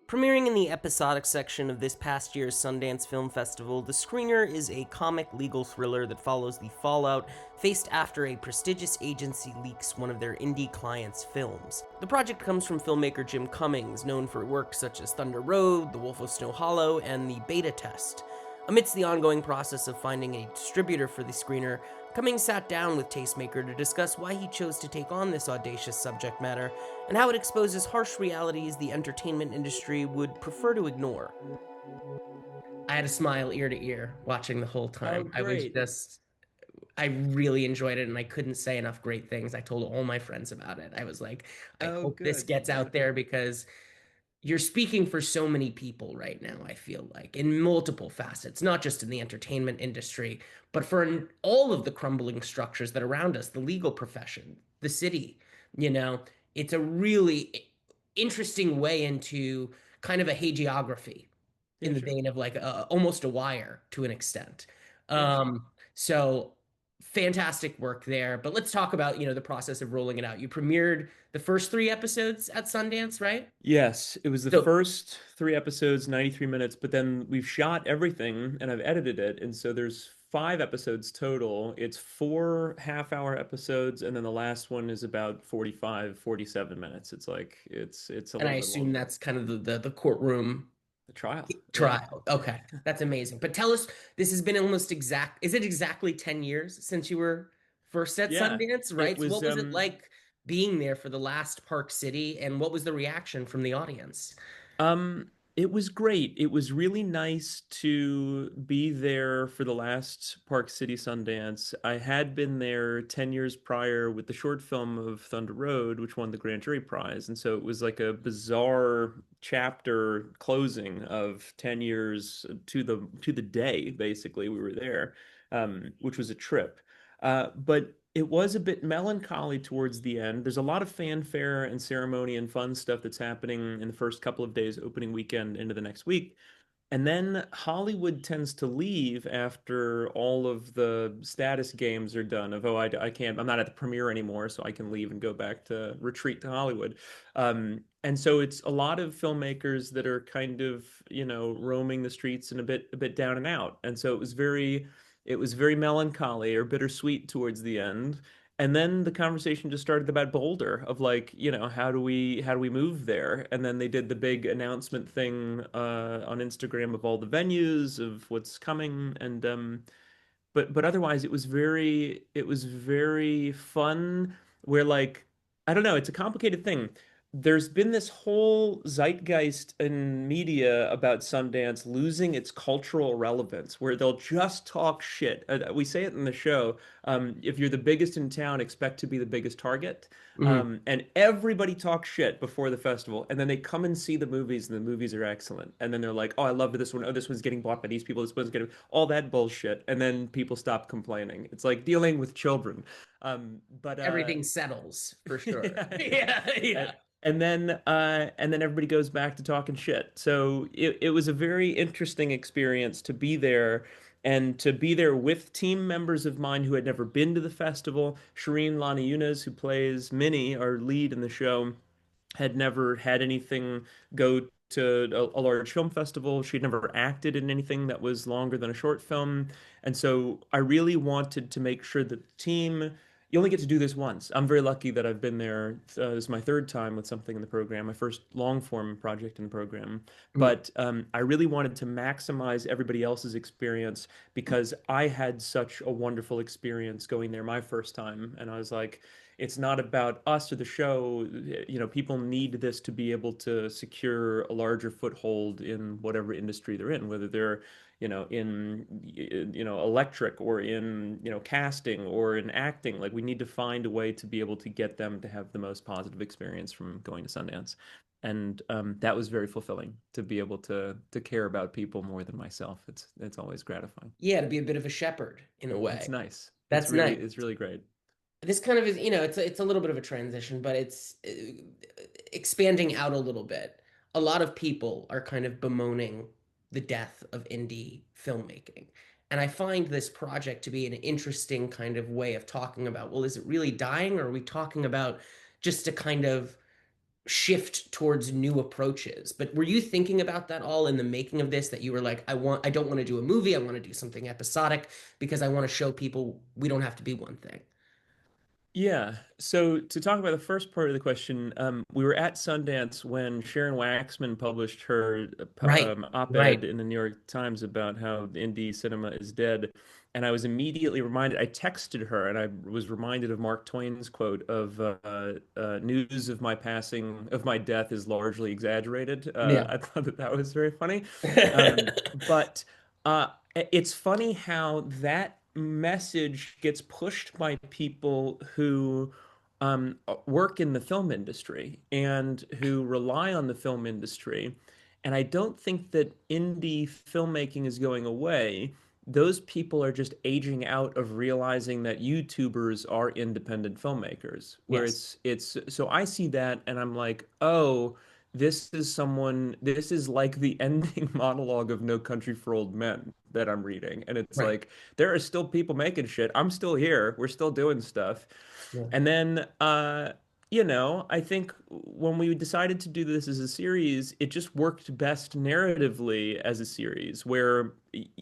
Premiering in the episodic section of this past year's Sundance Film Festival, The Screener is a comic legal thriller that follows the fallout faced after a prestigious agency leaks one of their indie clients' films. The project comes from filmmaker Jim Cummings, known for works such as Thunder Road, The Wolf of Snow Hollow, and The Beta Test. Amidst the ongoing process of finding a distributor for the screener, Cummings sat down with Tastemaker to discuss why he chose to take on this audacious subject matter and how it exposes harsh realities the entertainment industry would prefer to ignore. I had a smile ear to ear watching the whole time. Oh, great. I really enjoyed it, and I couldn't say enough great things. I told all my friends about it. I was like, I Oh, hope this good. gets out there because you're speaking for so many people right now, I feel like, in multiple facets, not just in the entertainment industry, but for all of the crumbling structures that are around us, the legal profession, the city, you know, it's a really interesting way into kind of a hagiography in Yeah, the sure. vein of like almost a wire to an extent. Yeah, sure. So fantastic work there. But let's talk about, the process of rolling it out. You premiered the first three episodes at Sundance, right? Yes, it was the So, first three episodes, 93 minutes, but then we've shot everything and I've edited it. And so there's five episodes total. It's 4 half-hour episodes, and then the last one is about 45, 47 minutes. It's a and I little bit assume longer. that's kind of the courtroom The trial. Yeah. trial. Okay, that's amazing. But tell us, this has been almost is it exactly 10 years since you were first at Yeah. Sundance, It right? So was what was it like being there for the last Park City, and what was the reaction from the audience? Um, it was great. It was really nice to be there for the last Park City Sundance. I had been there 10 years prior with the short film of Thunder Road, which won the Grand Jury Prize. And so it was like a bizarre chapter closing of 10 years to the day, basically, we were there, which was a trip. But it was a bit melancholy towards the end. There's a lot of fanfare and ceremony and fun stuff that's happening in the first couple of days, opening weekend into the next week. And then Hollywood tends to leave after all of the status games are done of, oh, I can't, I'm not at the premiere anymore, so I can leave and go back to retreat to Hollywood. And so it's a lot of filmmakers that are kind of, roaming the streets and a bit down and out. And so it was very melancholy or bittersweet towards the end. And then the conversation just started about Boulder of like, how do we move there? And then they did the big announcement thing on Instagram of all the venues of what's coming. And but otherwise it was very fun where like I don't know, it's a complicated thing. There's been this whole zeitgeist in media about Sundance losing its cultural relevance, where they'll just talk shit. We say it in the show. If you're the biggest in town, expect to be the biggest target. Mhm. And everybody talks shit before the festival, and then they come and see the movies, and the movies are excellent. And then they're like, "Oh, I love this one. Oh, this one's getting bought by these people. This one's getting all that bullshit." And then people stop complaining. It's like dealing with children. But Everything settles for sure. yeah, yeah. Yeah, And, yeah. and then everybody goes back to talking shit. So it was a very interesting experience to be there and to be there with team members of mine who had never been to the festival. Shireen Lana Yunus, who plays Minnie, our lead in the show, had never had anything go to a large film festival. She'd never acted in anything that was longer than a short film. And so I really wanted to make sure that the team, you only get to do this once. I'm very lucky that I've been there. This is my third time with something in the program, my first long form project in the program. Mhm. But I really wanted to maximize everybody else's experience because I had such a wonderful experience going there my first time. And I was like, it's not about us or the show. People need this to be able to secure a larger foothold in whatever industry they're in, whether they're, in, electric or in, casting or in acting. Like we need to find a way to be able to get them to have the most positive experience from going to Sundance. And that was very fulfilling to be able to care about people more than myself. It's always gratifying. Yeah, to be a bit of a shepherd in a It's way. nice. It's That's really nice. it's really great. This kind of is, it's a little bit of a transition, but it's expanding out a little bit. A lot of people are kind of bemoaning the death of indie filmmaking. And I find this project to be an interesting kind of way of talking about, well, is it really dying, or are we talking about just a kind of shift towards new approaches. But were you thinking about that all in the making of this, that you were like, I don't want to do a movie, I want to do something episodic because I want to show people we don't have to be one thing. Yeah. So to talk about the first part of the question, we were at Sundance when Sharon Waxman published her Right. op-ed Right. in the New York Times about how the indie cinema is dead. And I was immediately reminded, I texted her and I was reminded of Mark Twain's quote of news of my passing, of my death is largely exaggerated. Yeah. I thought that that was very funny. But it's funny how that message gets pushed by people who work in the film industry and who rely on the film industry. And I don't think that indie filmmaking is going away. Those people are just aging out of realizing that YouTubers are independent filmmakers, where Yes. it's so I see that and I'm like, oh, this is like the ending monologue of No Country for Old Men that I'm reading. And it's Right. like, there are still people making shit. I'm still here. We're still doing stuff. Yeah. And then, I think when we decided to do this as a series, it just worked best narratively as a series, where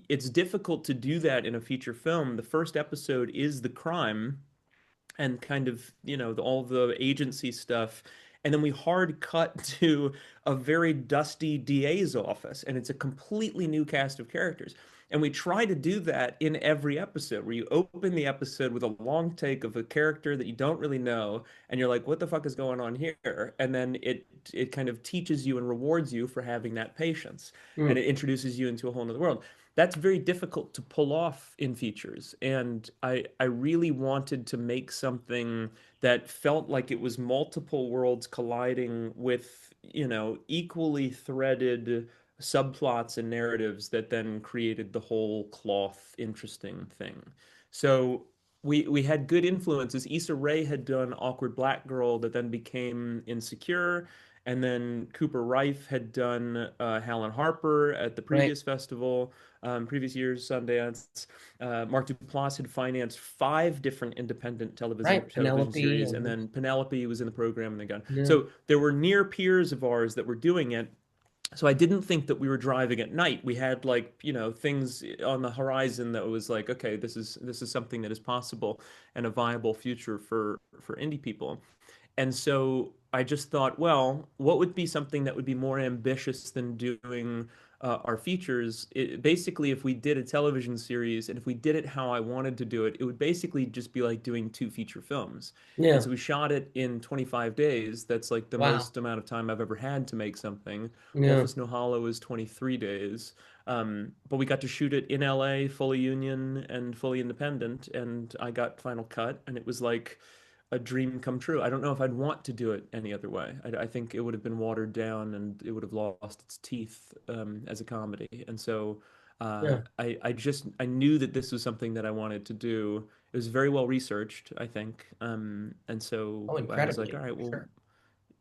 it's difficult to do that in a feature film. The first episode is the crime and kind of, all the agency stuff. And then we hard cut to a very dusty DA's office, and it's a completely new cast of characters. And we try to do that in every episode, where you open the episode with a long take of a character that you don't really know, and you're like, "What the fuck is going on here?" And then it kind of teaches you and rewards you for having that patience, and Mm. it introduces you into a whole other world. That's very difficult to pull off in features. And I really wanted to make something that felt like it was multiple worlds colliding with, equally threaded subplots and narratives that then created the whole cloth interesting thing. So we had good influences. Issa Rae had done Awkward Black Girl that then became Insecure. And then Cooper Rife had done Hal and Harper at the Right. previous festival, previous year's Sundance. Mark Duplass had financed five different independent television Right. television Penelope series, and and then Penelope was in the program, and they got yeah. so there were near peers of ours that were doing it. So I didn't think that we were driving at night. We had like, things on the horizon that was like, okay, this is something that is possible and a viable future for indie people. And so I just thought, well, what would be something that would be more ambitious than doing our features? Basically, if we did a television series and if we did it how I wanted to do it, it would basically just be like doing two feature films. And Yeah. so we shot it in 25 days. That's like the Wow. most amount of time I've ever had to make something. Wolf Yeah. of Snow Hollow is 23 days. But we got to shoot it in LA, fully union and fully independent. And I got final cut, and it was like a dream come true. I don't know if I'd want to do it any other way. I think it would have been watered down and it would have lost its teeth as a comedy. And so Yeah. I knew that this was something that I wanted to do. It was very well researched, I think. And so Oh, I was like, incredibly, all right, for well, sure.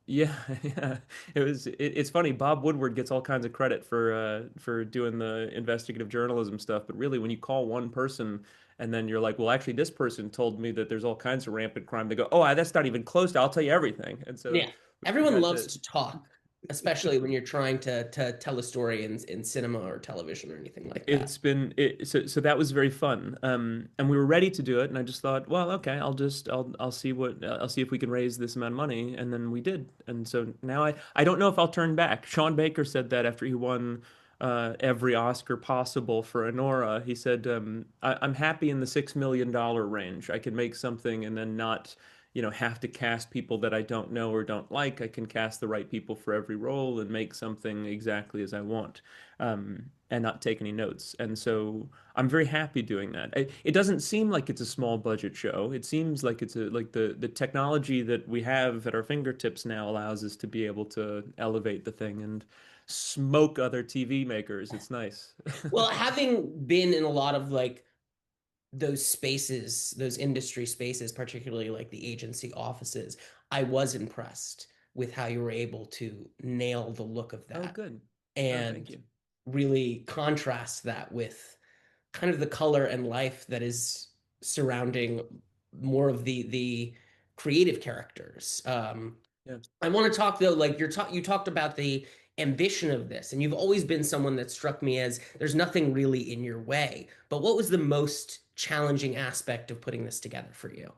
yeah, yeah. It's funny. Bob Woodward gets all kinds of credit for doing the investigative journalism stuff, but really when you call one person and then you're like, well, actually this person told me that there's all kinds of rampant crime, they go, "Oh, that's not even close to, I'll tell you everything." And so Yeah. we Everyone got loves to to talk, especially when you're trying to tell a story in cinema or television or anything like that. so that was very fun. And we were ready to do it, and I just thought, well, okay, I'll see what I'll see if we can raise this amount of money, and then we did. And so now I don't know if I'll turn back. Sean Baker said that after he won every Oscar possible for Anora. He said, I'm happy in the $6 million range. I can make something and then not, have to cast people that I don't know or don't like. I can cast the right people for every role and make something exactly as I want, and not take any notes. And so I'm very happy doing that. It doesn't seem like it's a small budget show. It seems like it's like the technology that we have at our fingertips now allows us to be able to elevate the thing and smoke other TV makers. It's nice. Well, having been in a lot of like those spaces, those industry spaces, particularly like the agency offices, I was impressed with how you were able to nail the look of Oh, that good. Oh, thank and you. really contrast that with kind of the color and life that is surrounding more of the creative characters. Yeah. I want to talk though, like you talked about the ambition of this, and you've always been someone that struck me as there's nothing really in your way. But what was the most challenging aspect of putting this together for you?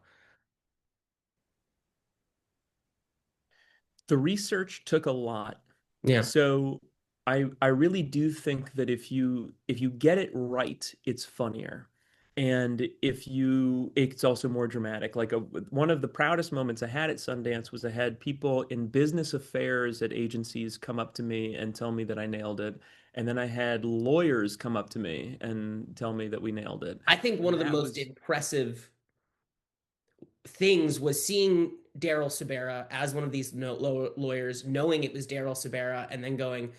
The research took a lot. Yeah. So I really do think that if you get it right, it's funnier. And if you it's also more dramatic. One of the proudest moments I had at Sundance was I had people in business affairs at agencies come up to me and tell me that I nailed it. And then I had lawyers come up to me and tell me that we nailed it. I think one And of the that most was impressive things was seeing Daryl Sabera as one of these lawyers, knowing it was Daryl Sabera, and then going,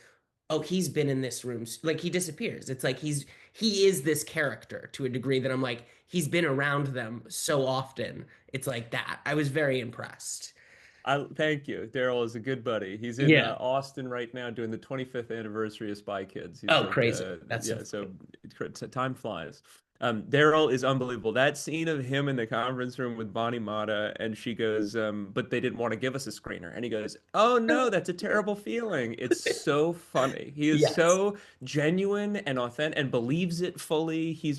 "Oh, he's been in this room." Like he disappears. It's like he is this character to a degree that I'm like, he's been around them so often. It's like that. I was very impressed. I thank you. Daryl is a good buddy. He's in Yeah. Austin right now doing the 25th anniversary of Spy Kids. He's Oh, like, crazy. That's so yeah, so funny. time flies. Daryl is unbelievable. That scene of him in the conference room with Bonnie Mata, and she goes, but they didn't want to give us a screener. And he goes, oh no, that's a terrible feeling. It's so funny. He is Yes. so genuine and authentic and believes it fully. He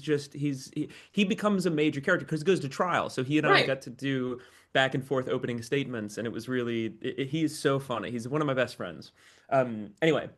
becomes a major character because he goes to trial. So he and I Right. got to do back and forth opening statements, and it was really he's so funny. He's one of my best friends. Anyway,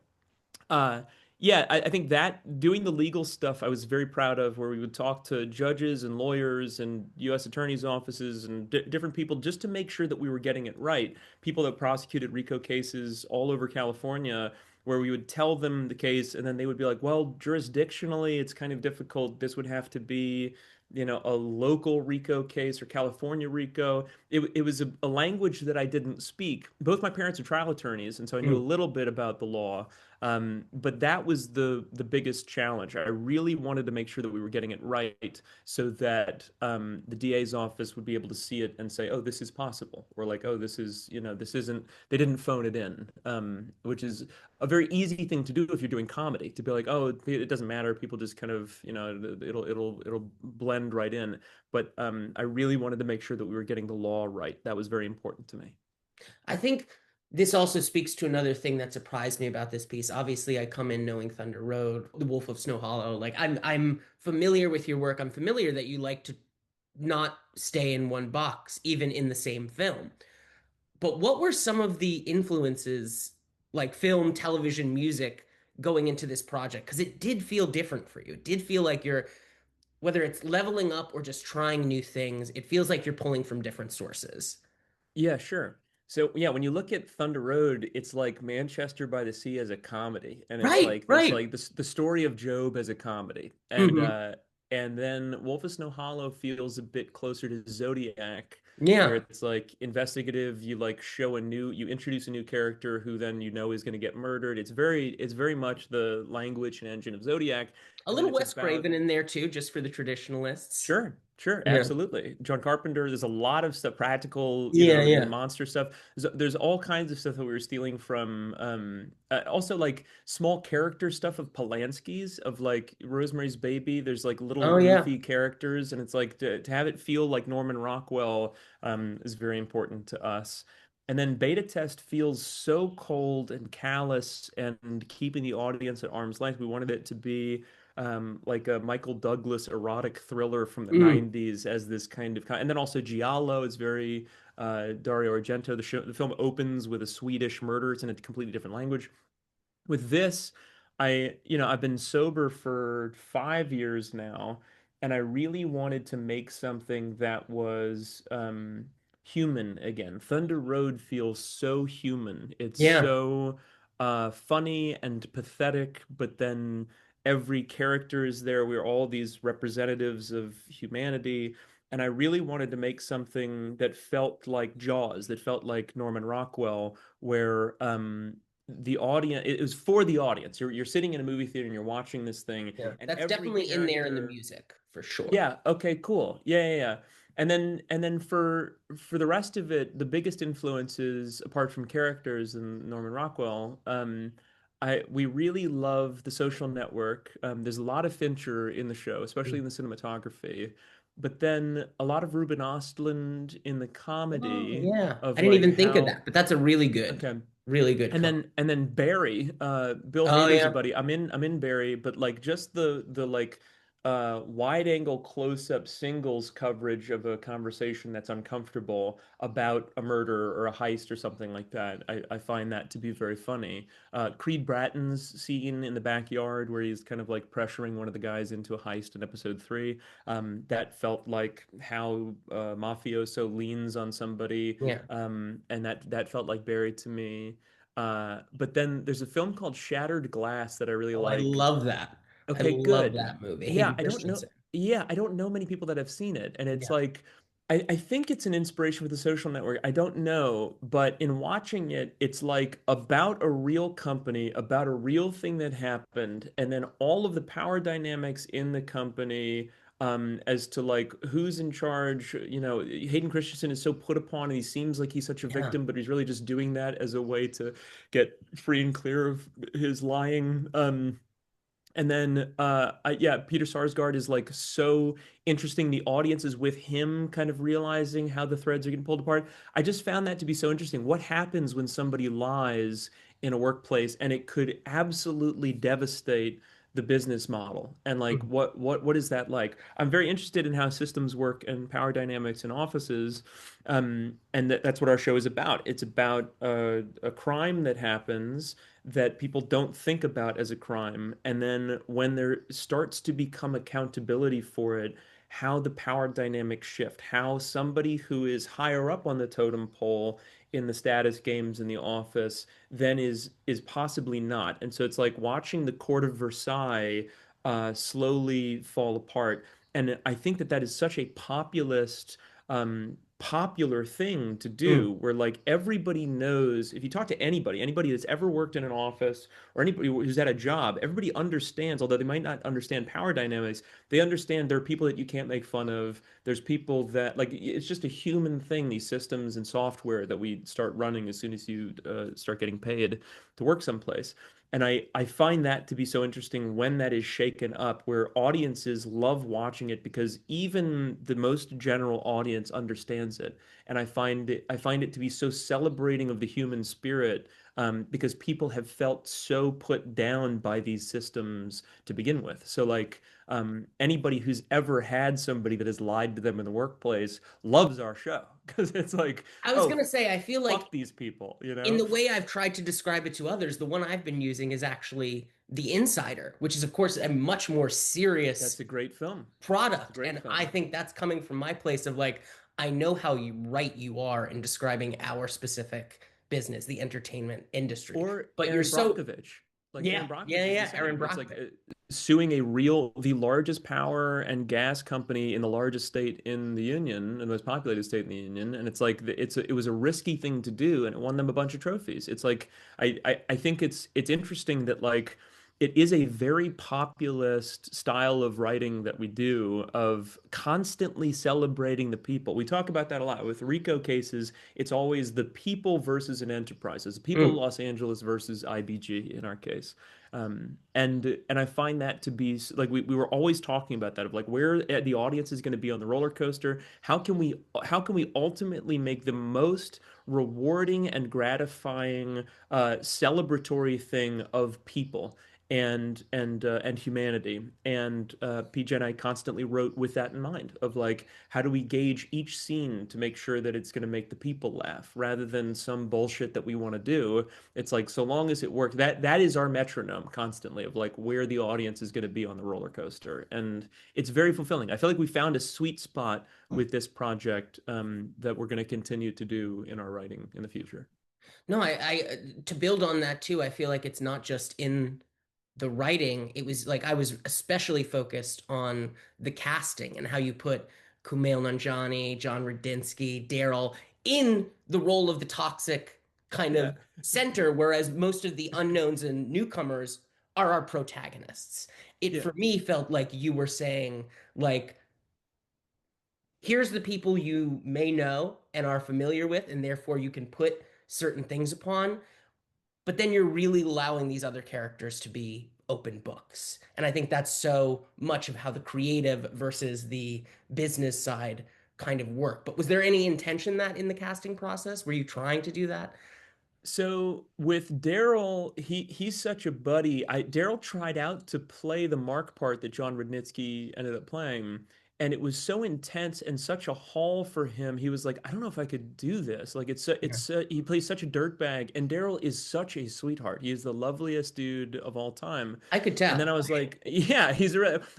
uh, yeah, I think that doing the legal stuff I was very proud of, where we would talk to judges and lawyers and U.S. attorneys' offices and different people just to make sure that we were getting it right. People that prosecuted RICO cases all over California, where we would tell them the case, and then they would be like, well, jurisdictionally, it's kind of difficult. This would have to be, a local RICO case or California RICO. It was a language that I didn't speak. Both my parents are trial attorneys, and so I knew a Mm. little bit about the law. But that was the biggest challenge. I really wanted to make sure that we were getting it right so that the DA's office would be able to see it and say, oh, this is possible. Or like, oh, this isn't, they didn't phone it in, which is a very easy thing to do if you're doing comedy, to be like, oh, it doesn't matter. People just kind of, it'll blend right in. But I really wanted to make sure that we were getting the law right. That was very important to me. I think this also speaks to another thing that surprised me about this piece. Obviously, I come in knowing Thunder Road, The Wolf of Snow Hollow. Like I'm familiar with your work. I'm familiar that you like to not stay in one box, even in the same film. But what were some of the influences, like film, television, music, going into this project? Because it did feel different for you. It did feel like you're, whether it's leveling up or just trying new things, it feels like you're pulling from different sources. Yeah, sure. So yeah, when you look at Thunder Road, it's like Manchester by the Sea as a comedy, and it's Right, like this right. like the story of Job as a comedy, Hmm. and then Wolf of Snow Hollow feels a bit closer to Zodiac, where Yeah. it's like investigative. You introduce a new character who then is going to get murdered. It's very much the language and engine of Zodiac, A and then little it's Wes about Craven in there too, just for the traditionalists. Sure, sure, Yeah. absolutely. John Carpenter, there's a lot of stuff, practical, Yeah, in the yeah. monster stuff. There's all kinds of stuff that we were stealing from, also like small character stuff of Polanski's, of like Rosemary's Baby. There's like little Oh, yeah. goofy characters, and it's like to have it feel like Norman Rockwell, is very important to us. And then Beta Test feels so cold and callous and keeping the audience at arm's length. We wanted it to be like a Michael Douglas erotic thriller from the Mm. 90s as this and then also Giallo is very Dario Argento. The film opens with a Swedish murder. It's in a completely different language. With this, I've been sober for 5 years now, and I really wanted to make something that was human again. Thunder Road feels so human. It's Yeah. so funny and pathetic, but then every character is there. We're all these representatives of humanity. And I really wanted to make something that felt like Jaws, that felt like Norman Rockwell, where the audience it was for the audience. You're sitting in a movie theater and you're watching this thing, Yeah. and That's every definitely in there in the character. music, for sure. Yeah, okay, cool. Yeah, yeah, yeah. And then for the rest of it, the biggest influences apart from characters and Norman Rockwell, I we really love The Social Network. There's a lot of Fincher in the show, especially in the cinematography. but then a lot of Ruben Ostlund in the Oh, comedy yeah. I of didn't like even think of how that, but that's a okay. really good And comp. then Barry, Bill Oh, Hader's a yeah. buddy. I'm in Barry, but like just the like wide angle close up singles coverage of a conversation that's uncomfortable about a murder or a heist or something like that. I find that to be very funny. Creed Bratton's scene in the backyard where he's kind of like pressuring one of the guys into a heist in episode three. That felt like how mafioso leans on somebody, Yeah. and that felt like Barry to me. But then there's a film called Shattered Glass that I really Oh, I like. love that. I Okay, love good. that movie. Yeah, Hayden I don't know. Christensen. Yeah, I don't know many people that have seen it. And it's Yeah. like, I think it's an inspiration for the social network. I don't know. But in watching it, it's like about a real company, about a real thing that happened, and then all of the power dynamics in the company, as to like who's in charge. Hayden Christensen is so put upon, and he seems like he's such a Yeah. victim, but he's really just doing that as a way to get free and clear of his lying. And then, yeah, Peter Sarsgaard is like so interesting. The audience is with him, kind of realizing how the threads are getting pulled apart. I just found that to be so interesting. What happens when somebody lies in a workplace, and it could absolutely devastate the business model? And like, Mhm. what is that like? I'm very interested in how systems work and power dynamics in offices, and that's what our show is about. It's about a crime that happens that people don't think about as a crime. And then when there starts to become accountability for it, how the power dynamics shift, how somebody who is higher up on the totem pole in the status games in the office then is possibly not. And so it's like watching the court of Versailles slowly fall apart. And I think that is such a popular thing to Mm. do, where like everybody knows. If you talk to anybody that's ever worked in an office, or anybody who's at a job, everybody understands, although they might not understand power dynamics, they understand there are people that you can't make fun of. There's people that like, it's just a human thing, these systems and software that we start running as soon as you start getting paid to work someplace. And I find that to be so interesting when that is shaken up, where audiences love watching it because even the most general audience understands it. And I find it to be so celebrating of the human spirit, because people have felt so put down by these systems to begin with. So like, anybody who's ever had somebody that has lied to them in the workplace loves our show because it's like, I was oh, gonna say, I feel like fuck these people, you in know? the way I've tried to describe it to others, the one I've been using is actually The Insider, which is, of course, a much more That's serious a great film. It's a product. great And I film. think that's coming from my place of like, I know how right you are in describing our specific business, the entertainment industry. Or But you're Aaron so, Brockovich. Like yeah, Aaron Brockovich yeah, is the yeah, same, Aaron where it's like Brockovich. suing the largest power and gas company in the largest state in the union, and the most populated state in the union. And it's like it was a risky thing to do, and it won them a bunch of trophies. It's like I think it's interesting that like it is a very populist style of writing that we do, of constantly celebrating the people. We talk about that a lot with RICO cases. It's always the people versus an enterprise. It's the people of Mm. Los Angeles versus IBG in our case. And I find that to be like, we were always talking about that, of like where the audience is going to be on the roller coaster. How can we ultimately make the most rewarding and gratifying celebratory thing of people and humanity. And PJ and I constantly wrote with that in mind, of like, how do we gauge each scene to make sure that it's going to make the people laugh rather than some bullshit that we want to do. It's like, so long as it works, that is our metronome constantly, of like where the audience is going to be on the roller coaster. And it's very fulfilling. I feel like we found a sweet spot with this project, that we're going to continue to do in our writing in the future. No, to build on that too, I feel like it's not just in the writing. It was like I was especially focused on the casting and how you put Kumail Nanjiani, John Radinsky, Daryl in the role of the toxic kind Yeah. of center, whereas most of the unknowns and newcomers are our protagonists. It Yeah. for me felt like you were saying, like, here's the people you may know and are familiar with, and therefore you can put certain things upon, but then you're really allowing these other characters to be open books. And I think that's so much of how the creative versus the business side kind of work. But was there any intention that in the casting process? Were you trying to do that? So with Daryl, he's such a buddy. Daryl tried out to play the Mark part that John Rudnitsky ended up playing, and it was so intense and such a haul for him. He was like, I don't know if I could do this. Like Yeah. he plays such a dirtbag, and Daryl is such a sweetheart. He is the loveliest dude of all time. I could And then tell. I was like, yeah,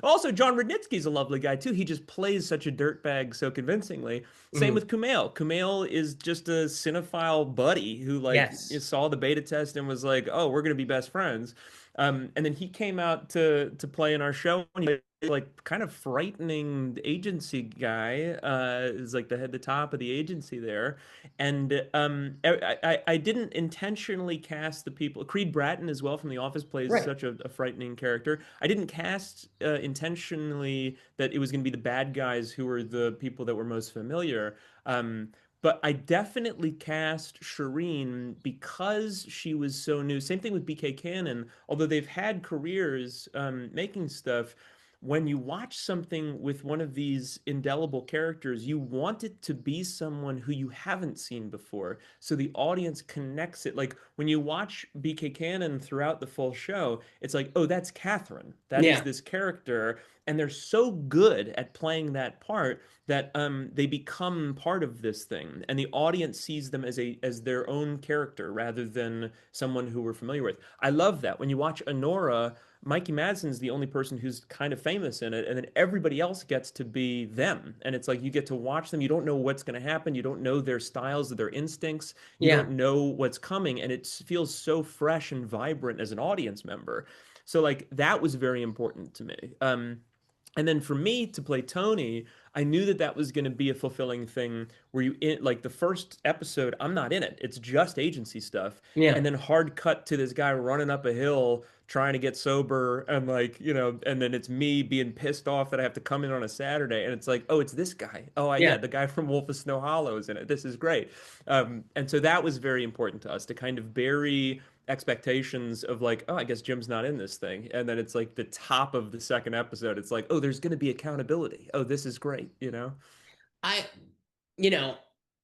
also John Rudnitsky's a lovely guy too. He just plays such a dirtbag so convincingly. Same Mhm. with Kumail. Kumail is just a cinephile buddy who like Yes. saw the beta test and was like, "Oh, we're gonna be best friends." And then he came out to play in our show, and he like kind of frightening agency guy. Is like the top of the agency there, and I didn't intentionally cast the people. Creed Bratton as well from The Office plays Right. such a frightening character. I didn't cast intentionally that it was going to be the bad guys who were the people that were most familiar. Um, but I definitely cast Shireen because she was so new. Same thing with BK Cannon. Although they've had careers making stuff, when you watch something with one of these indelible characters, you want it to be someone who you haven't seen before. So the audience connects it. Like when you watch BK Cannon throughout the full show, it's like, oh, that's Catherine. That is Yeah. this character. And they're so good at playing that part that they become part of this thing, and the audience sees them as their own character rather than someone who we're familiar with. I love that. When you watch Honora, Mikey Madsen's the only person who's kind of famous in it, and then everybody else gets to be them. And it's like you get to watch them. You don't know what's going to happen. You don't know their styles, their instincts. You Yeah. don't know what's coming, and it feels so fresh and vibrant as an audience member. So like that was very important to me. And then for me to play Tony, I knew that that was going to be a fulfilling thing where like the first episode, I'm not in it. It's just agency stuff. Yeah. And then hard cut to this guy running up a hill trying to get sober and like, and then it's me being pissed off that I have to come in on a Saturday and it's like, oh, it's this guy. Oh, yeah, Yeah. the guy from Wolf of Snow Hollow is in it. This is great. And so that was very important to us to kind of bury expectations of like, oh, I guess Jim's not in this thing. And then it's like the top of the second episode. It's like, oh, there's going to be accountability. Oh, this is great. I, you know,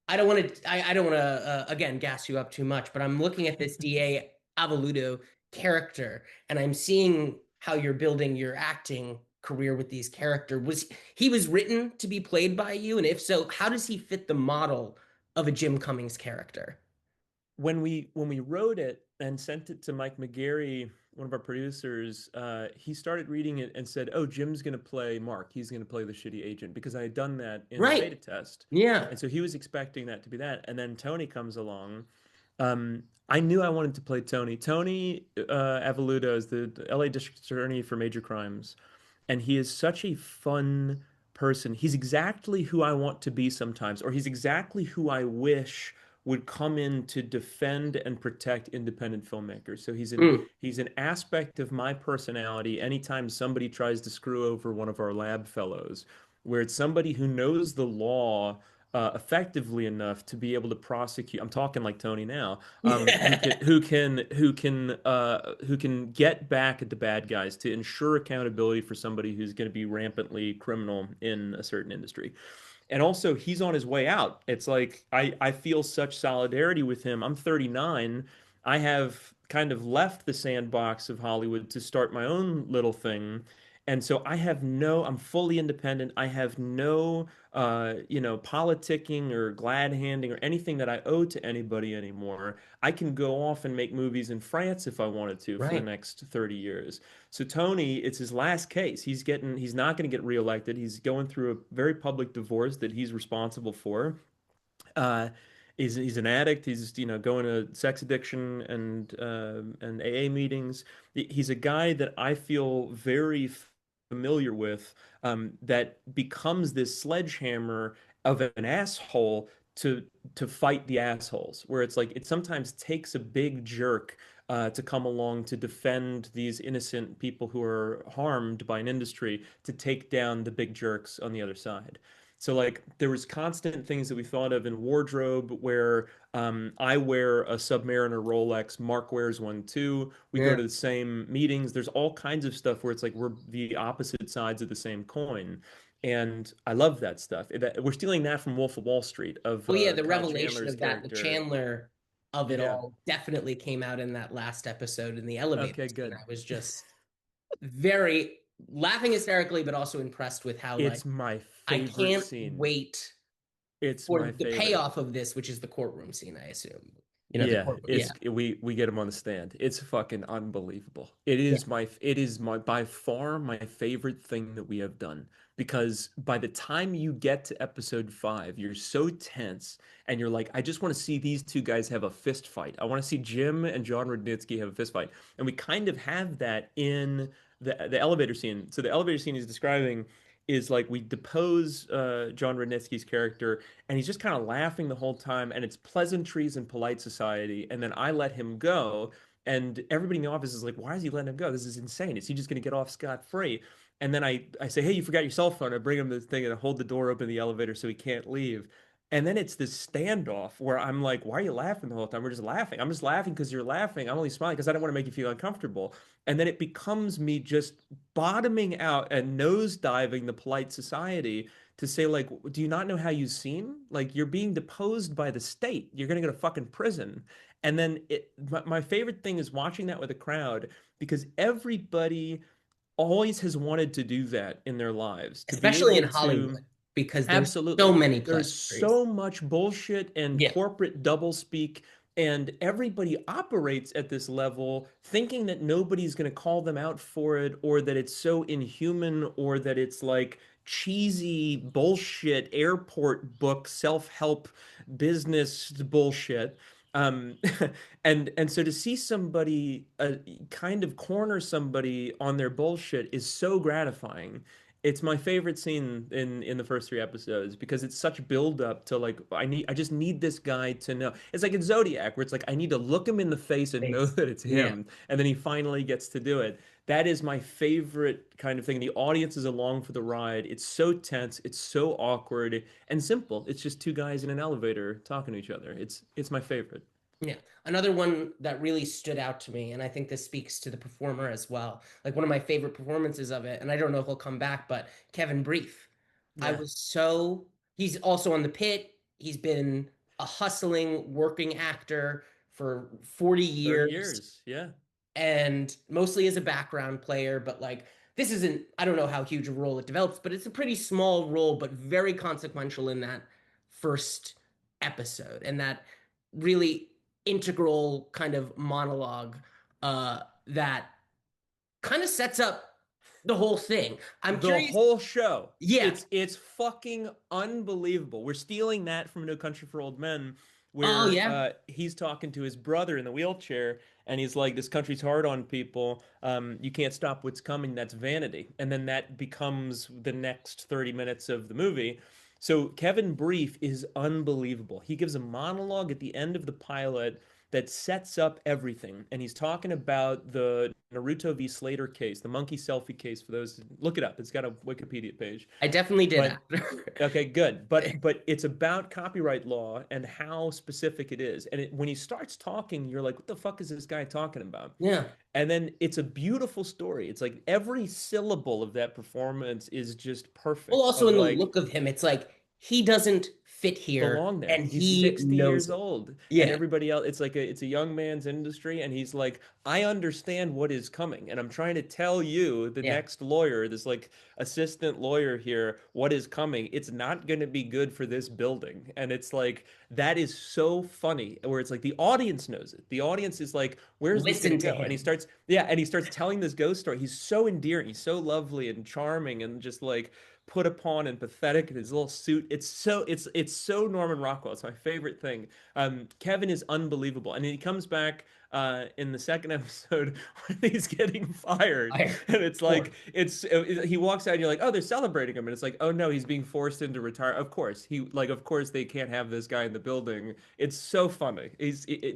I don't want to. I don't want to again gas you up too much, but I'm looking at this DA Avoluto character, and I'm seeing how you're building your acting career with these characters. Was he was written to be played by you, and if so, how does he fit the model of a Jim Cummings character? When we wrote it and sent it to Mike McGarry, one of our producers, he started reading it and said, "Oh, Jim's going to play Mark. He's going to play the shitty agent," because I had done that in the Right. beta test, Yeah. and so he was expecting that to be that. And then Tony comes along. I knew I wanted to play Tony. Tony Avoluto is the LA District Attorney for major crimes, and he is such a fun person. He's exactly who I want to be sometimes, or he's exactly who I wish would come in to defend and protect independent filmmakers. So Mm. he's an aspect of my personality anytime somebody tries to screw over one of our lab fellows, where it's somebody who knows the law effectively enough to be able to prosecute. I'm talking like Tony now, who can who can get back at the bad guys to ensure accountability for somebody who's going to be rampantly criminal in a certain industry. And also, he's on his way out. It's like I feel such solidarity with him. I'm 39. I have kind of left the sandbox of Hollywood to start my own little thing. And so I'm fully independent. I have no, politicking or glad handing or anything that I owe to anybody anymore. I can go off and make movies in France if I wanted to for the Right. next 30 years. So Tony, it's his last case. He's not going to get reelected. He's going through a very public divorce that he's responsible for. Uh, he's an addict. He's going to sex addiction and AA meetings. He's a guy that I feel very familiar with, that becomes this sledgehammer of an asshole to fight the assholes. Where it's like it sometimes takes a big jerk to come along to defend these innocent people who are harmed by an industry to take down the big jerks on the other side. So like there was constant things that we thought of in wardrobe where I wear a Submariner Rolex, Mark wears one too. We go Yeah. to the same meetings. There's all kinds of stuff where it's like we're the opposite sides of the same coin. And I love that stuff. We're stealing that from Wolf of Wall Street of Oh yeah, the Kyle revelation Chandler's of that, the character. Chandler of it Yeah. all definitely came out in that last episode in the elevator Okay, scene. good. I was just very laughing hysterically, but also impressed with how like It's my I favorite can't scene. wait It's for my the favorite. payoff of this, which is the courtroom scene, I assume. The Yeah, courtroom. Yeah. it's we get him on the stand. It's fucking unbelievable. Yeah. It is my by far my favorite thing that we have done because by the time you get to episode 5, you're so tense and you're like, I just want to see these two guys have a fist fight. I want to see Jim and John Rudnitsky have a fist fight. And we kind of have that in the elevator scene. So the elevator scene he's describing is like we depose John Rudnitsky's character and he's just kind of laughing the whole time and it's pleasantries and polite society and then I let him go and everybody in the office is like, why is he letting him go? This is insane. Is he just going to get off scot-free? And then I say, hey, you forgot your cell phone. I bring him this thing and I hold the door open in the elevator so he can't leave. And then it's this standoff where I'm like, why are you laughing the whole time? We're just laughing. I'm just laughing because you're laughing. I'm only smiling because I don't want to make you feel uncomfortable. And then it becomes me just bottoming out and nosediving the polite society to say, like, do you not know how you seem? Like, you're being deposed by the state. You're going to go to fucking prison. And then my favorite thing is watching that with a crowd because everybody always has wanted to do that in their lives, to be Especially in able to. Hollywood, because there's so Absolutely. many There's pleasantries. so much bullshit and Yeah. corporate doublespeak, and everybody operates at this level thinking that nobody's going to call them out for it, or that it's so inhuman, or that it's like cheesy bullshit airport book self-help business bullshit. Um, and so to see somebody kind of corner somebody on their bullshit is so gratifying. It's my favorite scene in the first 3 episodes because it's such build up to like I just need this guy to know. It's like in Zodiac where it's like I need to look him in the face and know Thanks. that it's Yeah. him, and then he finally gets to do it. That is my favorite kind of thing. The audience is along for the ride. It's so tense, it's so awkward and simple. It's just two guys in an elevator talking to each other. It's my favorite. Yeah. Another one that really stood out to me, and I think this speaks to the performer as well. Like one of my favorite performances of it, and I don't know if he'll come back, but Kevin Brief. I Yeah. was so, he's also on the pit. He's been a hustling working actor for 40 30 years years. Yeah. and mostly as a background player, but like this isn't, I don't know how huge a role it develops, but it's a pretty small role, but very consequential in that first episode and that really integral kind of monologue that kind of sets up the whole thing. I'm The curious. whole show. Yeah. It's fucking unbelievable. We're stealing that from No Country for Old Men, Oh, where yeah. he's talking to his brother in the wheelchair, and he's like, "This country's hard on people. You can't stop what's coming. That's vanity." And then that becomes the next 30 minutes of the movie. So Kevin Brief is unbelievable. He gives a monologue at the end of the pilot that sets up everything. And he's talking about the Naruto v. Slater case, the monkey selfie case. For those, look it up. It's got a Wikipedia page. I definitely did But after. okay, good. But it's about copyright law and how specific it is. And when he starts talking, you're like, what the fuck is this guy talking about? Yeah. And then it's a beautiful story. It's like every syllable of that performance is just Well, perfect. also Of in the like look of him, it's like he doesn't fit here belong there. and He's he 60 knows years it. old and Yeah. everybody else it's like it's a young man's industry and he's like, I understand what is coming and I'm trying to tell you the Yeah. next lawyer, this like assistant lawyer here, what is coming. It's not going to be good for this building. And it's like that is so funny where it's like the audience knows it. The audience is like, where's this going to Listen to go? And he him. starts and he starts telling this ghost story. He's so endearing. He's so lovely and charming and just like put upon and pathetic in his little suit. It's so Norman Rockwell. It's my favorite thing. Kevin is unbelievable, and he comes back in the second episode when he's getting fired, I, and it's or like he walks out, and you're like, oh, they're celebrating him, and it's like, oh no, he's being forced into retire. Of course they can't have this guy in the building. It's so funny.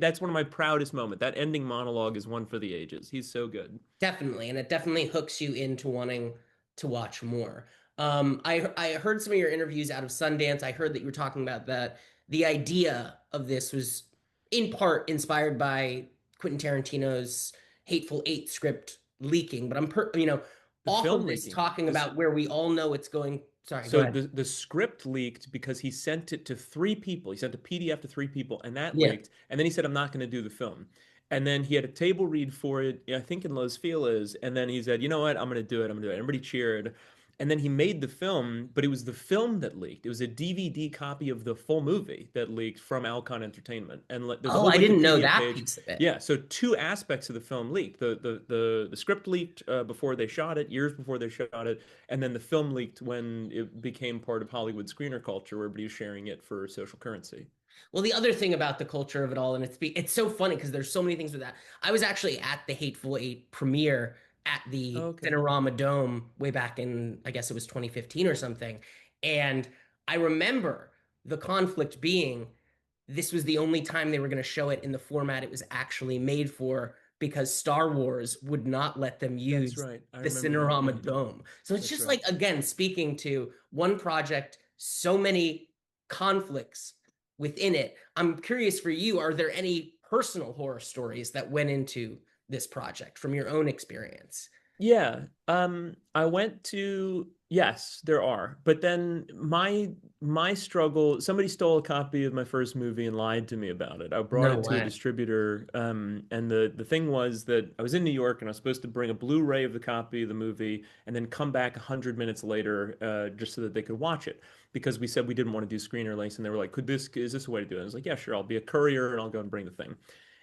That's one of my proudest moments. That ending monologue is one for the ages. He's so good. definitely, and it definitely hooks you into wanting to watch more. I heard some of your interviews out of Sundance. I heard that you were talking about that the idea of this was in part inspired by Quentin Tarantino's Hateful Eight script leaking, but The off film of this leaking. talking This about where we all know it's going. Sorry, go So ahead. the script leaked because he sent it to three people. He sent a PDF to three people, and that Yeah. leaked. And then he said, "I'm not going to do the film." And then he had a table read for it, I think in Los Feliz. And then he said, "You know what? I'm going to do it. I'm going to do it." Everybody cheered. And then he made the film, but it was the film that leaked. It was a DVD copy of the full movie that leaked from Alcon Entertainment. And there's a Oh, whole I didn't know Wikipedia that page. piece of it. Yeah, so two aspects of the film leaked. The script leaked before they shot it, years before they shot it, and then the film leaked when it became part of Hollywood screener culture, where everybody was sharing it for social currency. Well, the other thing about the culture of it all, and it's so funny because there's so many things with that. I was actually at the Hateful Eight premiere at Oh, the okay. Cinerama Dome way back in, I guess it was 2015 or something. And I remember the conflict being this was the only time they were going to show it in the format it was actually made for because Star Wars would not let them That's use right. I the remember that. Yeah, Cinerama Dome. So it's that's just right. like, again, speaking to one project, so many conflicts within it. I'm curious for you, are there any personal horror stories that went into this project from your own experience? Yeah, I went to yes, there are. But then my struggle, somebody stole a copy of my first movie and lied to me about it. I brought No it to a way. distributor, and the thing was that I was in New York and I was supposed to bring a Blu-ray of the copy of the movie and then come back 100 minutes later, just so that they could watch it. Because we said we didn't want to do screener links, and they were like, is this a way to do it?" And I was like, "Yeah, sure, I'll be a courier and I'll go and bring the thing."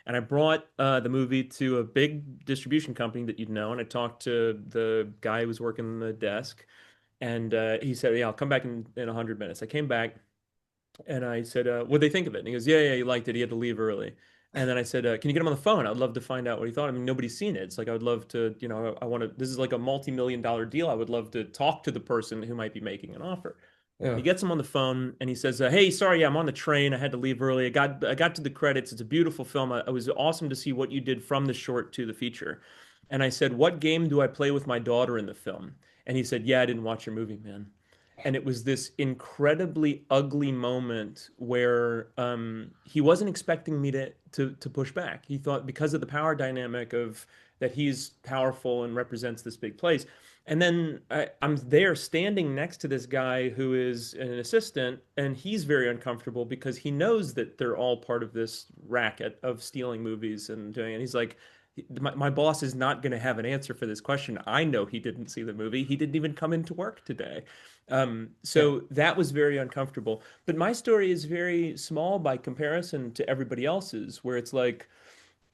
And I brought the movie to a big distribution company that you'd know, and I talked to the guy who was working the desk, and he said, "Yeah, I'll come back in 100 minutes." I came back, and I said, "What'd they think of it?" And he goes, "Yeah, he liked it. He had to leave early." And then I said, "Can you get him on the phone? I'd love to find out what he thought. I mean, nobody's seen it. It's like I would love to, I want to. This is like a multi-million-dollar deal. I would love to talk to the person who might be making an offer." And Yeah. he gets him on the phone and he says, "Hey, sorry, yeah, I'm on the train. I had to leave early. I got to the credits. It's a beautiful film. It was awesome to see what you did from the short to the feature." And I said, "What game do I play with my daughter in the film?" And he said, "Yeah, I didn't watch your movie, man." And it was this incredibly ugly moment where he wasn't expecting me to push back. He thought because of the power dynamic of that he's powerful and represents this big place. And then I'm there standing next to this guy who is an assistant, and he's very uncomfortable because he knows that they're all part of this racket of stealing movies and doing it. And he's like, my boss is not going to have an answer for this question. I know he didn't see the movie. He didn't even come into work today. Yeah. So that was very uncomfortable. But my story is very small by comparison to everybody else's, where it's like,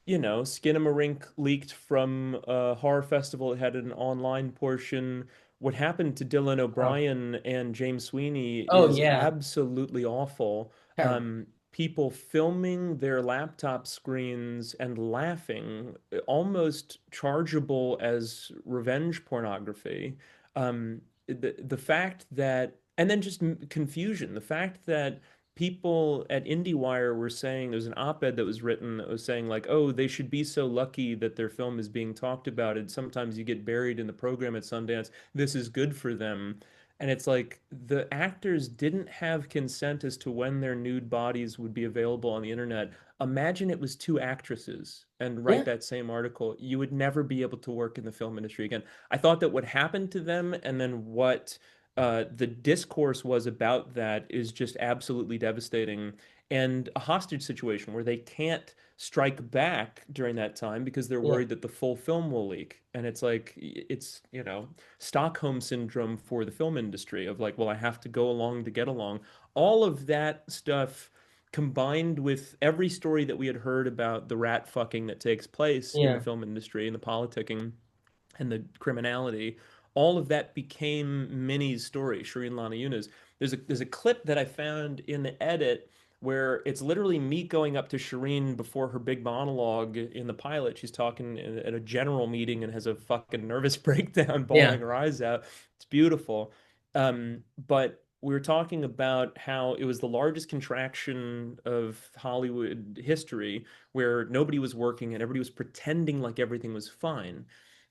Skinamarink leaked from a horror festival. It had an online portion. What happened to Dylan Oh, O'Brien and James Sweeney oh is yeah. absolutely awful. Terrible. People filming their laptop screens and laughing, almost chargeable as revenge pornography. The fact that, and then just confusion, the fact that people at IndieWire were saying there's an op-ed that was written that was saying like, oh, they should be so lucky that their film is being talked about, and sometimes you get buried in the program at Sundance. This is good for them. And it's like the actors didn't have consent as to when their nude bodies would be available on the internet. Imagine it was two actresses and write Yeah. that same article. You would never be able to work in the film industry again. I thought that what happened to them and then what the discourse was about that is just absolutely devastating. And a hostage situation where they can't strike back during that time because they're Yeah. worried that the full film will leak. And it's like, Stockholm syndrome for the film industry of like, well, I have to go along to get along. All of that stuff combined with every story that we had heard about the rat fucking that takes place in the Yeah. film industry and the politicking and the criminality, all of that became Minnie's story, Shireen Lana Yuna's. There's a clip that I found in the edit where it's literally me going up to Shireen before her big monologue in the pilot. She's talking at a general meeting and has a fucking nervous breakdown, bawling Yeah. her eyes out. It's beautiful. But we were talking about how it was the largest contraction of Hollywood history where nobody was working and everybody was pretending like everything was fine.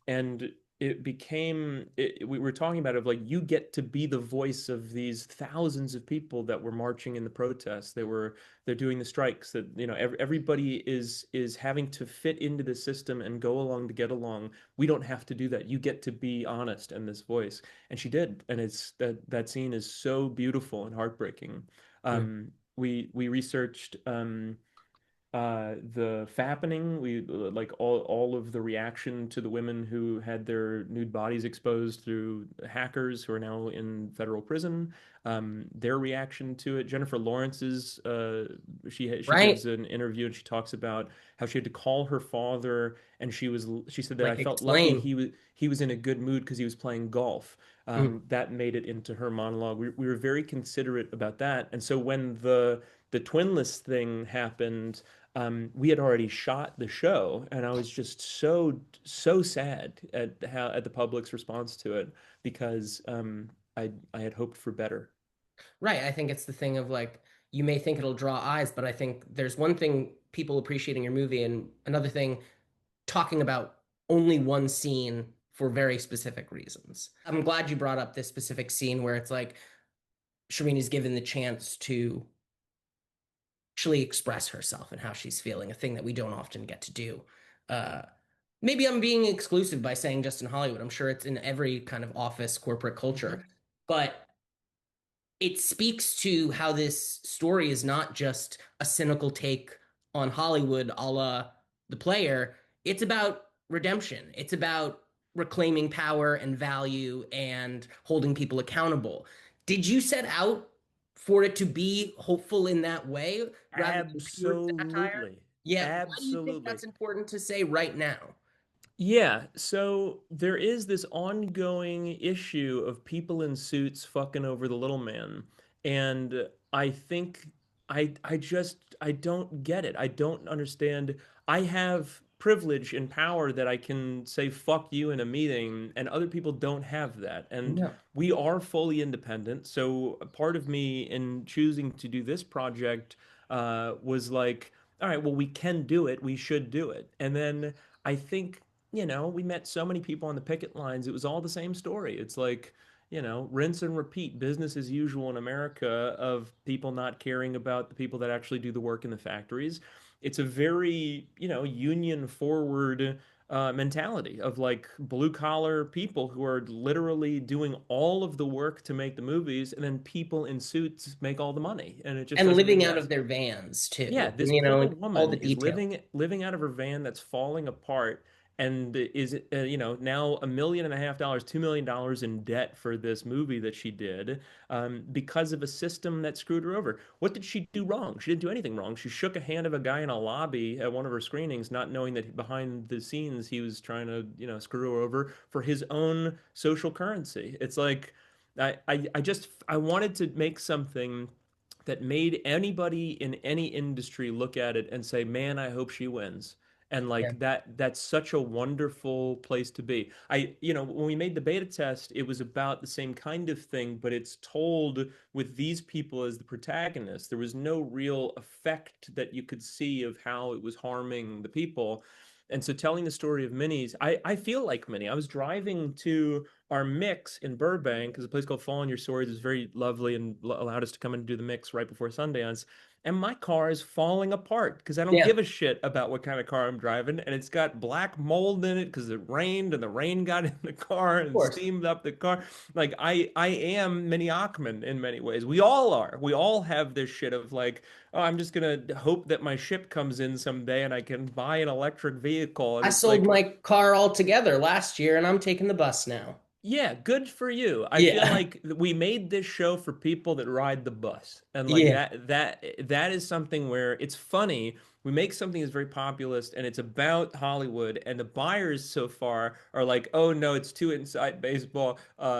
And it became we were talking about it, of like you get to be the voice of these thousands of people that were marching in the protests. They're doing the strikes, that everybody is having to fit into the system and go along to get along. We don't have to do that. You get to be honest and this voice. And she did. And it's that scene is so beautiful and heartbreaking. Mm. We researched the fappening, we like all of the reaction to the women who had their nude bodies exposed through hackers who are now in federal prison. Their reaction to it. Jennifer Lawrence's she Right? gives an interview and she talks about how she had to call her father, and she said that I Like felt lucky explain. he was in a good mood because he was playing golf. Mm. That made it into her monologue. We were very considerate about that, and so when the twinless thing happened, we had already shot the show, and I was just so sad at the public's response to it, because I had hoped for better. Right. I think it's the thing of like, you may think it'll draw eyes, but I think there's one thing people appreciating your movie, and another thing talking about only one scene for very specific reasons. I'm glad you brought up this specific scene where it's like Shireen is given the chance to actually express herself and how she's feeling, a thing that we don't often get to do. Uh, Maybe I'm being exclusive by saying just in Hollywood. I'm sure it's in every kind of office corporate culture, Mhm. but it speaks to how this story is not just a cynical take on Hollywood a la The Player. It's about redemption. It's about reclaiming power and value and holding people accountable. Did you set out for it to be hopeful in that way rather than pure satire? Absolutely. Yeah. Why do you think Absolutely. that's important to say right now? Yeah, so there is this ongoing issue of people in suits fucking over the little man. And I think I don't get it. I don't understand. I have privilege and power that I can say fuck you in a meeting, and other people don't have that. And No. we are fully independent. So a part of me in choosing to do this project was like, all right, well, we can do it. We should do it. And then I think, we met so many people on the picket lines. It was all the same story. It's like, rinse and repeat, business as usual in America, of people not caring about the people that actually do the work in the factories. It's a very, union forward mentality of like blue collar people who are literally doing all of the work to make the movies, and then people in suits make all the money. And it just And doesn't make living out any of their vans Yeah, too. this And, poor like all woman the is details. living out of her van that's falling apart, and is now $1.5 million, $2 million in debt for this movie that she did, because of a system that screwed her over. What did she do wrong? She didn't do anything wrong. She shook a hand of a guy in a lobby at one of her screenings, not knowing that behind the scenes he was trying to screw her over for his own social currency. It's like I wanted to make something that made anybody in any industry look at it and say, "Man, I hope she wins." And Yeah. like that's such a wonderful place to be. When we made the beta test, it was about the same kind of thing, but it's told with these people as the protagonists. There was no real effect that you could see of how it was harming the people. And so telling the story of Minnie's, I feel like Minnie. I was driving to our mix in Burbank, because a place called Fall on Your Swords is very lovely and allowed us to come and do the mix right before Sundance. And my car is falling apart because I don't Yeah, give a shit about what kind of car I'm driving. And it's got black mold in it because it rained and the rain got in the car of and course. steamed up the car. Like I am Minnie Achman in many ways. We all are. We all have this shit of like, oh, I'm just gonna hope that my ship comes in someday and I can buy an electric vehicle. And I it's sold like, my car altogether last year and I'm taking the bus now. yeah, good for you. I feel Yeah. like we made this show for people that ride the bus. And like Yeah. that is something where it's funny. We make something that's very populist and it's about Hollywood, and the buyers so far are like, "Oh no, it's too inside baseball.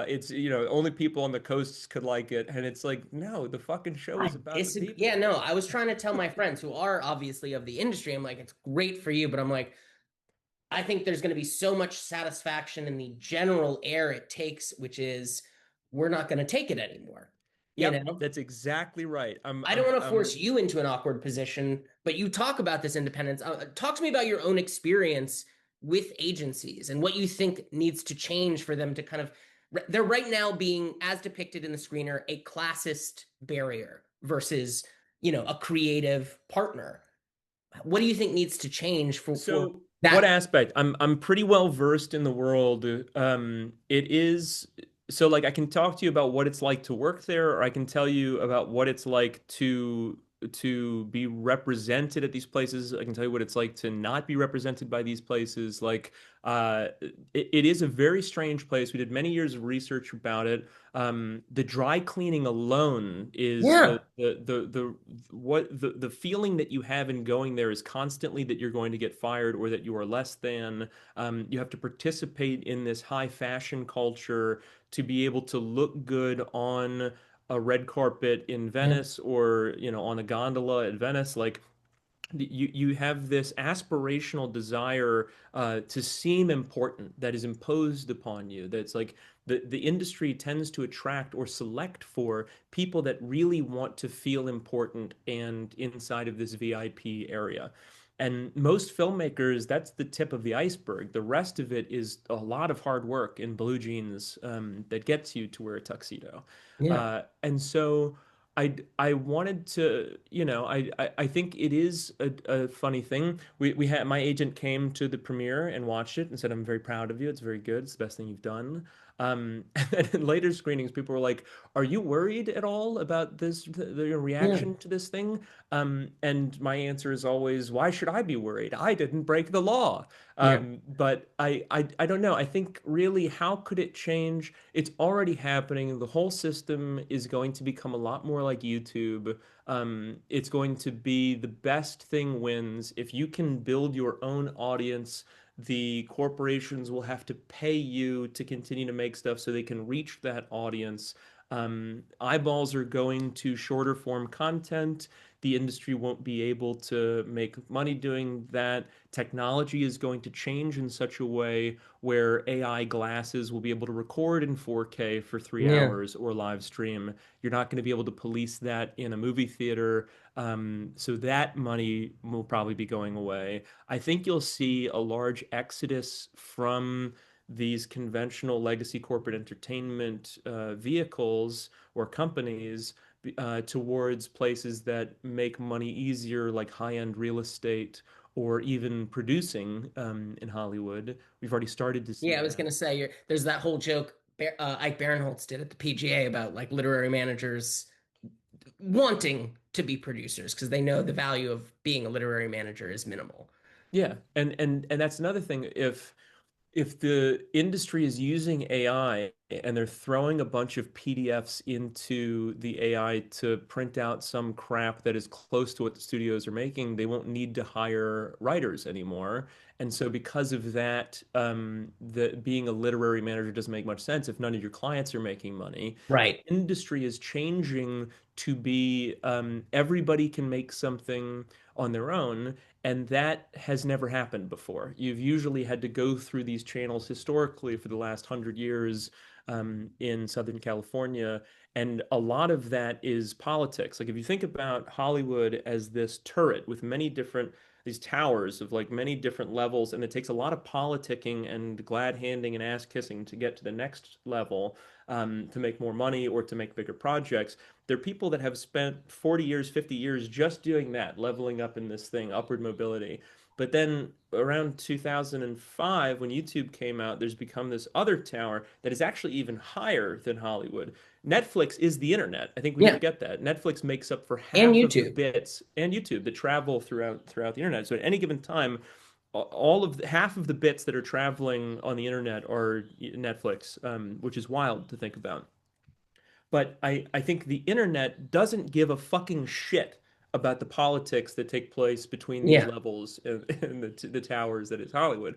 It's only people on the coasts could like it." And it's like, "No, the fucking show is I about the disagree. Yeah, people." no, I was trying to tell my friends who are obviously of the industry, I'm like, it's great for you, but I'm like, I think there's going to be so much satisfaction in the general air it takes, which is we're not going to take it anymore. You Yep, know, that's exactly right. I don't want to force you into an awkward position, but you talk about this independence. Talk to me about your own experience with agencies and what you think needs to change for them to kind of they're right now being, as depicted in the screener, a classist barrier versus, a creative partner. What do you think needs to change for So, what that? aspect? I'm pretty well versed in the world. It is so like I can talk to you about what it's like to work there, or I can tell you about what it's like to be represented at these places. I can tell you what it's like to not be represented by these places. Like, it is a very strange place. We did many years of research about it. The dry cleaning alone is Yeah. the feeling that you have in going there is constantly that you're going to get fired or that you are less than. You have to participate in this high fashion culture to be able to look good on a red carpet in Yeah. Venice or on a gondola at Venice. Like, you have this aspirational desire to seem important that is imposed upon you. That's like the industry tends to attract or select for people that really want to feel important and inside of this VIP area. And most filmmakers, that's the tip of the iceberg. The rest of it is a lot of hard work in blue jeans that gets you to wear a tuxedo. Yeah. And so I wanted to, I think it is a funny thing. We had my agent came to the premiere and watched it and said, "I'm very proud of you. It's very good. It's the best thing you've done." And then in later screenings, people were like, "Are you worried at all about this, the Yeah. reaction to this thing?" And my answer is always, "Why should I be worried? I didn't break the law." Yeah. But I don't know. I think really, how could it change? It's already happening. The whole system is going to become a lot more like YouTube. It's going to be the best thing wins. If you can build your own audience, the corporations will have to pay you to continue to make stuff so they can reach that audience. Eyeballs are going to shorter form content. The industry won't be able to make money doing that. Technology is going to change in such a way where AI glasses will be able to record in 4K for three Yeah. hours or live stream. You're not going to be able to police that in a movie theater. So that money will probably be going away. I think you'll see a large exodus from these conventional legacy corporate entertainment vehicles or companies towards places that make money easier, like high-end real estate or even producing in Hollywood. We've already started to see Yeah, I was that. gonna say there's that whole joke Ike Barinholtz did at the PGA about like literary managers wanting to be producers because they know the value of being a literary manager is minimal. Yeah, and that's another thing. If the industry is using AI and they're throwing a bunch of PDFs into the AI to print out some crap that is close to what the studios are making, they won't need to hire writers anymore. And so because of that, the being a literary manager doesn't make much sense if none of your clients are making money. Right. Industry is changing to be everybody can make something on their own, and that has never happened before. You've usually had to go through these channels historically for the last 100 years in Southern California. And a lot of that is politics. Like if you think about Hollywood as this turret with many different, these towers of like many different levels, and it takes a lot of politicking and glad handing and ass kissing to get to the next level to make more money or to make bigger projects. There are people that have spent 40 years, 50 years just doing that, leveling up in this thing, upward mobility. But then around 2005, when YouTube came out, there's become this other tower that is actually even higher than Hollywood. Netflix is the internet. I think we Yeah. forget that. Netflix makes up for And half of the YouTube. bits and YouTube that travel throughout the internet. So at any given time, all of half of the bits that are traveling on the internet are Netflix, which is wild to think about. But I think the internet doesn't give a fucking shit about the politics that take place between these Yeah. levels and the towers that is Hollywood.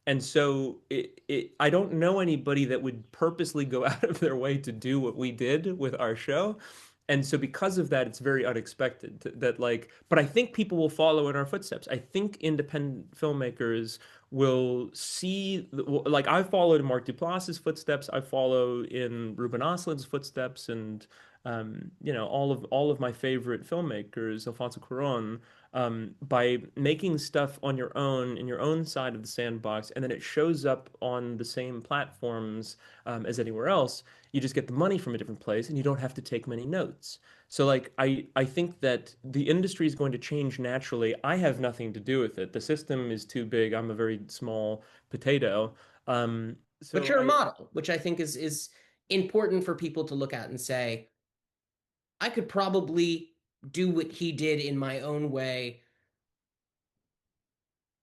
And so I don't know anybody that would purposely go out of their way to do what we did with our show. And so because of that, it's very unexpected that like, but I think people will follow in our footsteps. I think independent filmmakers will see, like I followed in Mark Duplass's footsteps. I follow in Ruben Ostlund's footsteps and all of my favorite filmmakers, Alfonso Cuarón, by making stuff on your own in your own side of the sandbox, and then it shows up on the same platforms as anywhere else. You just get the money from a different place, and you don't have to take many notes. So like I think that the industry is going to change naturally. I have nothing to do with it. The system is too big. I'm a very small potato. But So you're a I model, which I think is important for people to look at and say, I could probably do what he did in my own way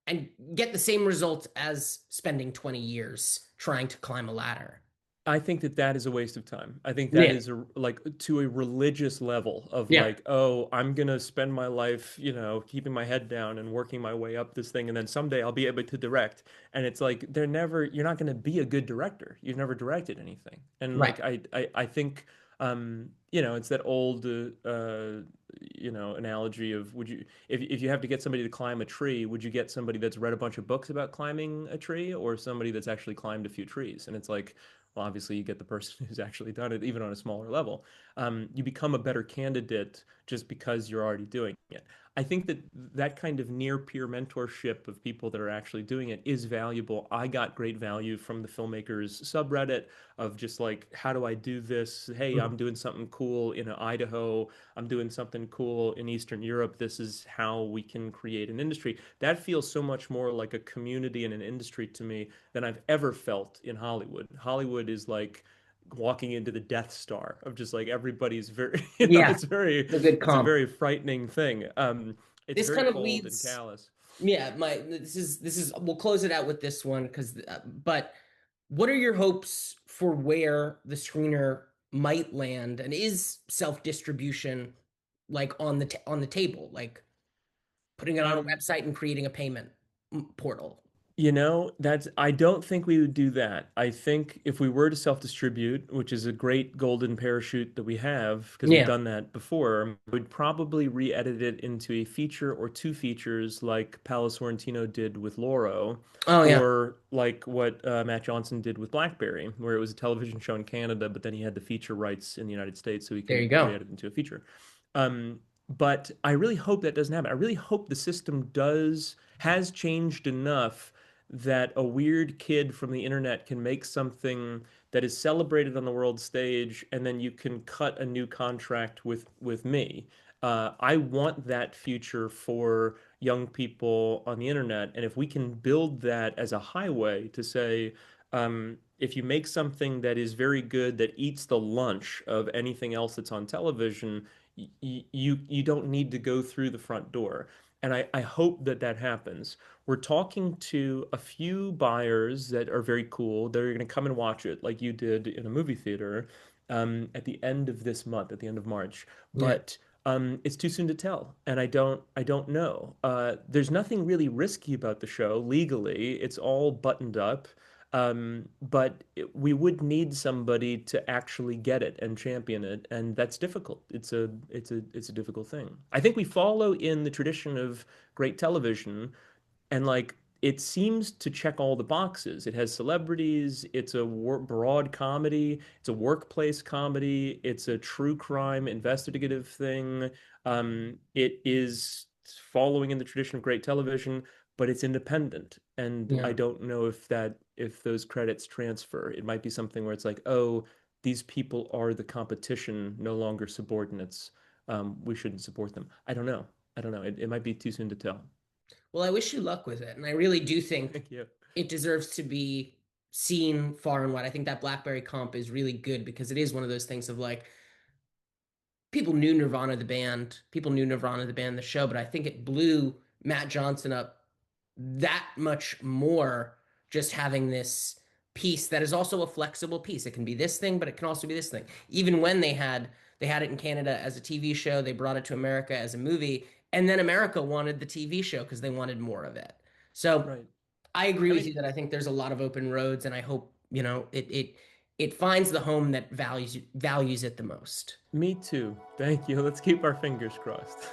and get the same results as spending 20 years trying to climb a ladder. I think that that is a waste of time. I think that Yeah. is like to a religious level of Yeah. like, oh, I'm gonna spend my life, keeping my head down and working my way up this thing, and then someday I'll be able to direct. And it's like you're not gonna be a good director. You've never directed anything. And Right. like I think it's that old analogy of would you if you have to get somebody to climb a tree, would you get somebody that's read a bunch of books about climbing a tree or somebody that's actually climbed a few trees? And it's like, well, obviously you get the person who's actually done it, even on a smaller level. You become a better candidate just because you're already doing it. I think that that kind of near peer mentorship of people that are actually doing it is valuable. I got great value from the filmmakers subreddit of just like, how do I do this? Hey, I'm Mhm. doing something cool in Idaho. I'm doing something cool in Eastern Europe. This is how we can create an industry. That feels so much more like a community and an industry to me than I've ever felt in Hollywood. Hollywood is like walking into the Death Star of just like everybody's very, Yeah. The good it's a comp. very frightening thing. It's This very kind of cold and leads, callous. yeah, this is we'll close it out with this one because but what are your hopes for where the screener might land, and is self-distribution like on the table, like putting it on a Um, website and creating a payment portal? that's I don't think we would do that. I think if we were to self-distribute, which is a great golden parachute that we have, because we've Yeah. done that before, we'd probably re-edit it into a feature or two features like Paolo Sorrentino did with Loro, Oh yeah. or like what Matt Johnson did with Blackberry, where it was a television show in Canada, but then he had the feature rights in the United States, so he There you can go. re-edit into a feature. But I really hope that doesn't happen. I really hope the system has changed enough that a weird kid from the internet can make something that is celebrated on the world stage, and then you can cut a new contract with me. I want that future for young people on the internet, and if we can build that as a highway to say, if you make something that is very good that eats the lunch of anything else that's on television, you don't need to go through the front door. And I hope that that happens. We're talking to a few buyers that are very cool. They're going to come and watch it like you did in a movie theater at the end of this month, at the end of March. Yeah. But it's too soon to tell, and I don't know. There's nothing really risky about the show legally. It's all buttoned up. We would need somebody to actually get it and champion it, and that's difficult. It's a difficult thing. I think we follow in the tradition of great television, and like it seems to check all the boxes. It has celebrities, it's a broad comedy, it's a workplace comedy, it's a true crime investigative thing. It is following in the tradition of great television, but it's independent. And I Yeah. don't know if those credits transfer. It might be something where it's like, oh, these people are the competition, no longer subordinates. We shouldn't support them. I don't know. I don't know. It might be too soon to tell. Well, I wish you luck with it, and I really do think Thank you. it deserves to be seen far and wide. I think that BlackBerry comp is really good because it is one of those things of like people knew Nirvana the band, people knew Nirvana the band the show, but I think it blew Matt Johnson up that much more just having this piece that is also a flexible piece. It can be this thing, but it can also be this thing. Even when they had it in Canada as a TV show, they brought it to America as a movie, and then America wanted the TV show because they wanted more of it. So Right. I agree I with mean, you that I think there's a lot of open roads, and I hope, it finds the home that values it the most. me too. Thank you. Let's keep our fingers crossed.